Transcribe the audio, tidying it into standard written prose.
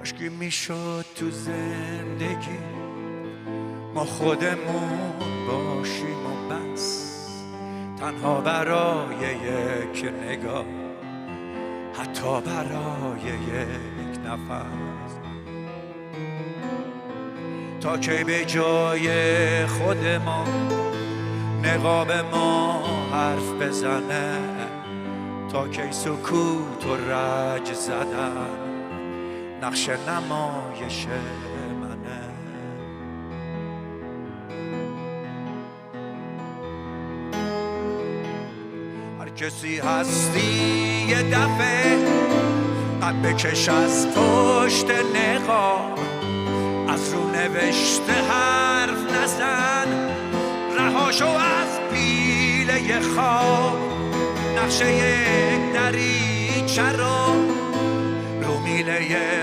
کاشکی میشد تو زندگی ما خودمون باشیم و بس، تنها برای یک نگاه، حتی برای یک نفس. تا کی به جای خود ما نقاب ما حرف بزنه، تا کی سکوت و رج زدن نقش نمایش منه. هر کسی هستی یه دفعه قد بکش از پشت نقاب، از رو نوشته حرف نزن، رهاشو از پیله خواب. نقشه یک دریچه رو میله